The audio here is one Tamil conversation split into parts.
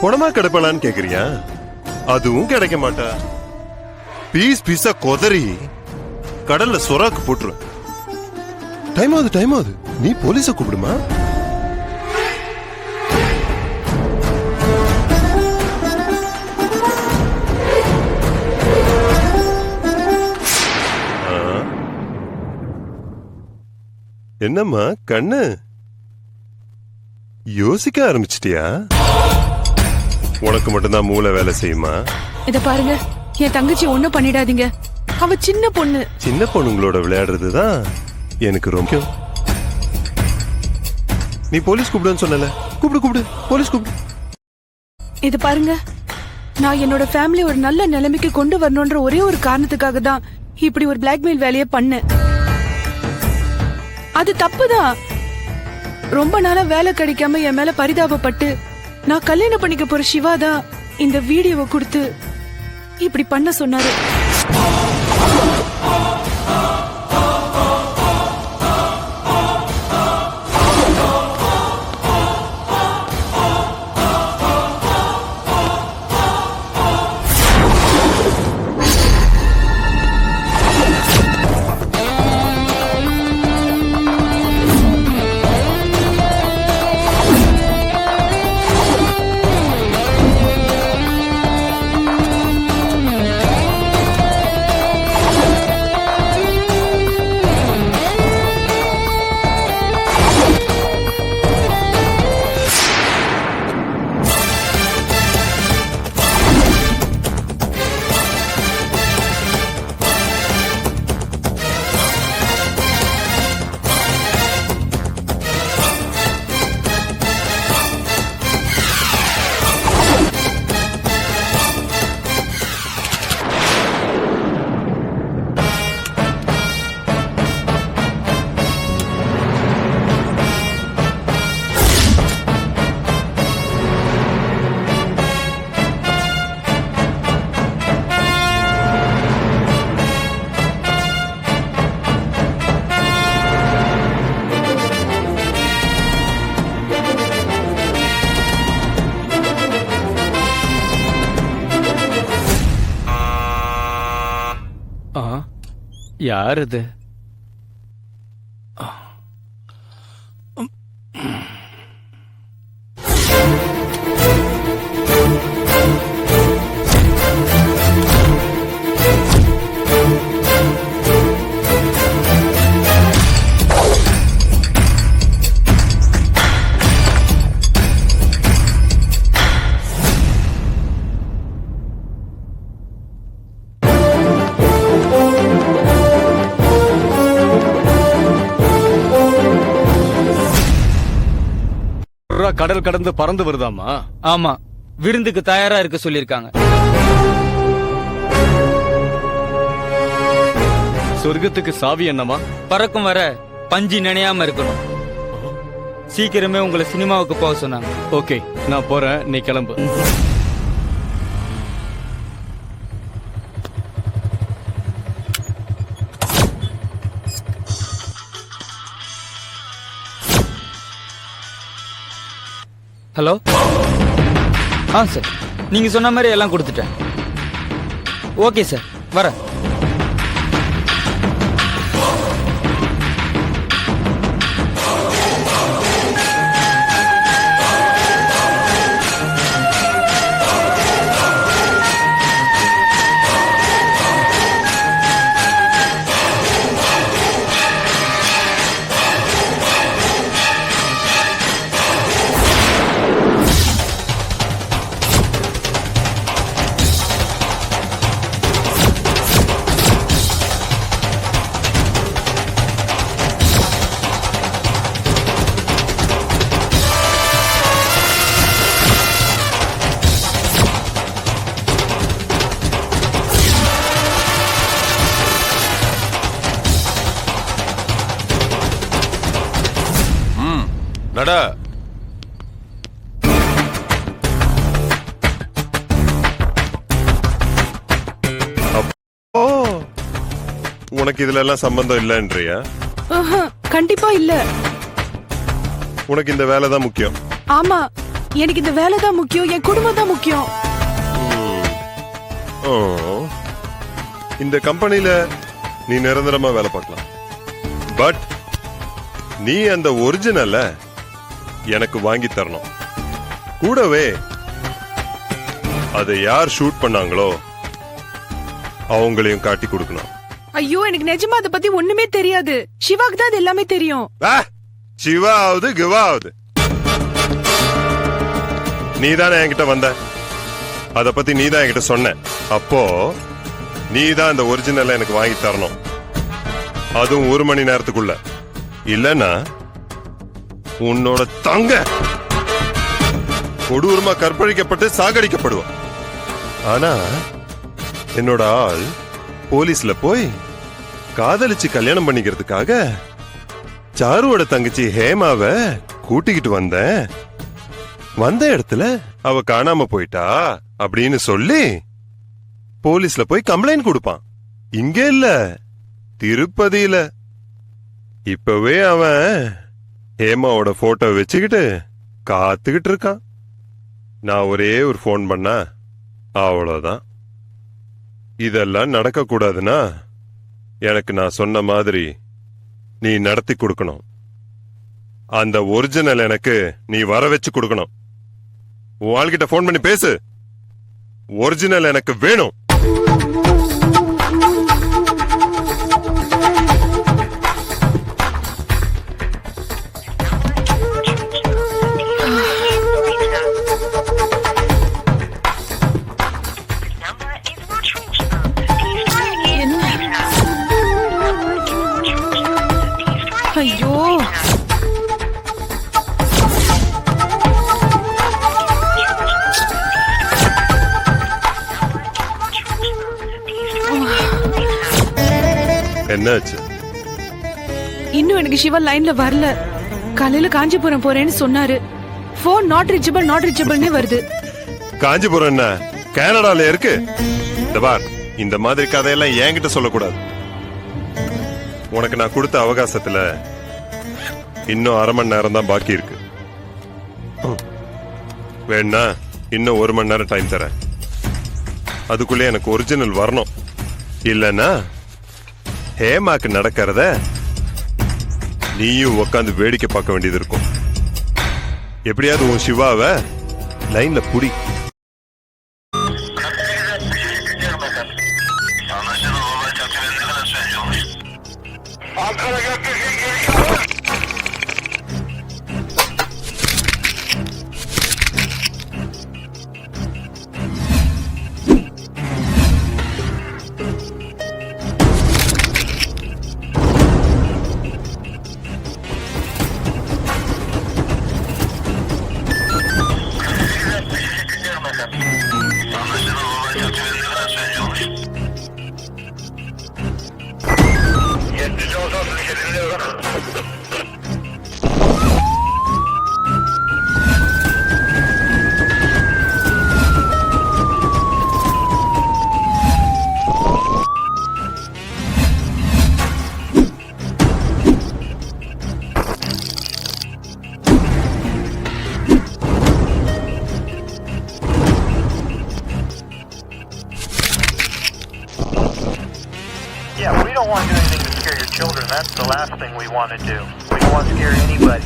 உடமா கிடைப்பாளான்னு கேக்குறியா? அதுவும் கிடைக்க மாட்டா. பீஸ் பீஸா கொதறி கடல்ல சொராக்கு போட்டுரு. டைம் ஆகுது. நீ போலீஸ கூப்பிடுமா? என்னம்மா கண்ணு யோசிக்க ஆரம்பிச்சிட்டியா? உனக்கு மட்டும்தான் மூளை வேலை செய்யுமா? இத பாருங்க, என் தங்கச்சி ஒண்ணும் பண்ணிடாதீங்க. அவ சின்ன பொண்ணு. சின்ன பொண்ணுங்களோட விளையாடுறதுதான் எனக்கு ரொம்ப. நீ போலீஸ் கூப்பிடுன்னு சொன்னல, கூப்பிடு போலீஸ் கூப்பிடு. இது பாருங்க, நான் என்னோட ஃபேமிலி ஒரு நல்ல நிலைமைக்கு கொண்டு வரணும்ன்ற ஒரே ஒரு காரணத்துக்காக தான் இப்படி ஒரு பிளாக்மெயில் வேலையை பண்ணேன். அது தப்புதான். ரொம்ப நாளா வேலை கிடைக்காம என் மேல பரிதாபப்பட்டு நான் கல்யாணம் பண்ணிக்க போற சிவாதான் இந்த வீடியோவை கொடுத்து இப்படி பண்ண சொன்னாரு. யார் இது? கடல் கடந்து பறந்து வருதாமா? ஆமா, விருந்துக்கு தயாரா இருக்க சொல்லிருக்காங்க. சொர்க்கத்துக்கு சாவி என்னமா? பறக்கும் வர பஞ்சு நினையாம இருக்கணும். சீக்கிரமே உங்களை சினிமாவுக்கு போக சொன்னாங்க. ஓகே, நான் போறேன், நீ கிளம்பு. ஹலோ. சார், நீங்க சொன்ன மாதிரி எல்லாம் கொடுத்துட்டேன். ஓகே சார், வரேன். நடா. உனக்கு இதுல எல்லாம் சம்பந்தம் இல்லன்றியா? கண்டிப்பா இல்ல. உனக்கு இந்த வேலை தான் முக்கியம். ஆமா, எனக்கு இந்த வேலை தான் முக்கியம், என் குடும்பம் தான் முக்கியம். ஓ, இந்த கம்பெனில நீ நிரந்தரமா வேலை பார்க்கலாம். பட் நீ அந்த ஒரிஜினலை எனக்கு வாங்கி தரணும். கூடவே அதை யார் ஷூட் பண்ணாங்களோ அவங்களையும் காட்டி கொடுக்கணும். ஐயோ, எனக்கு நிஜமா அதை பத்தி ஒண்ணுமே தெரியாது. சிவாக்கு தான் அது எல்லாமே தெரியும். சிவா ஆகுது கிவா ஆகுது. நீ தானே என்கிட்ட வந்த, அத பத்தி நீ தான் என்கிட்ட சொன்ன. அப்போ நீ தான் அந்த ஒரிஜினலை எனக்கு வாங்கி தரணும். அதுவும் 1 மணி நேரத்துக்குள்ள. இல்லன்னா உன்னோட தங்க கொடூரமா கற்பழிக்கப்பட்டு சாகடிக்கப்படுவான். ஆனா என்னோட ஆள் போலீஸ்ல போய் காதலிச்சு கல்யாணம் பண்ணிக்கிறதுக்காக சாருவோட தங்கச்சி ஹேமாவை கூட்டிக்கிட்டு வந்த இடத்துல அவ காணாம போயிட்டா அப்படின்னு சொல்லி போலீஸ்ல போய் கம்ப்ளைண்ட் கொடுப்பான். இங்க இல்ல, திருப்பதியில. இப்பவே அவன் ஹேமாவோட போட்டோ வச்சுக்கிட்டு காத்துக்கிட்டு இருக்கான். நான் ஒரே ஒரு போன் பண்ணா அவ்வளவுதான். இதெல்லாம் நடக்க கூடாதுன்னா எனக்கு நான் சொன்ன மாதிரி நீ நடத்தி கொடுக்கணும். அந்த ஒரிஜினல் எனக்கு நீ வர வச்சு கொடுக்கணும். உன் ஆள்கிட்ட போன் பண்ணி பேசு. ஒரிஜினல் எனக்கு வேணும். ஐயோ, என்னாச்சு? இன்னும் எனக்கு சிவா லைன்ல வரல. காலையில காஞ்சிபுரம் போறேன்னு சொன்னாரு. போன் நாட் ரீச்சபிள்னே வருது. காஞ்சிபுரம் என்ன கனடால இருக்கு? இந்த பார், இந்த மாதிரி கதையெல்லாம் என்கிட்ட சொல்லக்கூடாது. உனக்கு நான் கொடுத்த அவகாசத்துல இன்னும் 1/2 மணி நேரம் தான் பாக்கி இருக்கு. வேணா இன்னும் 1 மணி நேரம் டைம் தரேன். அதுக்குள்ளே எனக்கு ஒரிஜினல் வரணும். இல்லன்னா ஹேமாக்கு நடக்கிறத நீயும் உக்காந்து வேடிக்கை பார்க்க வேண்டியது இருக்கும். எப்படியாவது உன் சிவாவை லைன்ல புடி. Yeah, we don't want to do anything to scare your children. That's the last thing we want to do. We don't want to scare anybody.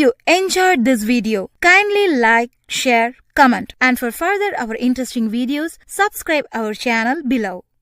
you enjoyed this video, kindly like, share, comment, and for further our interesting videos, subscribe our channel below.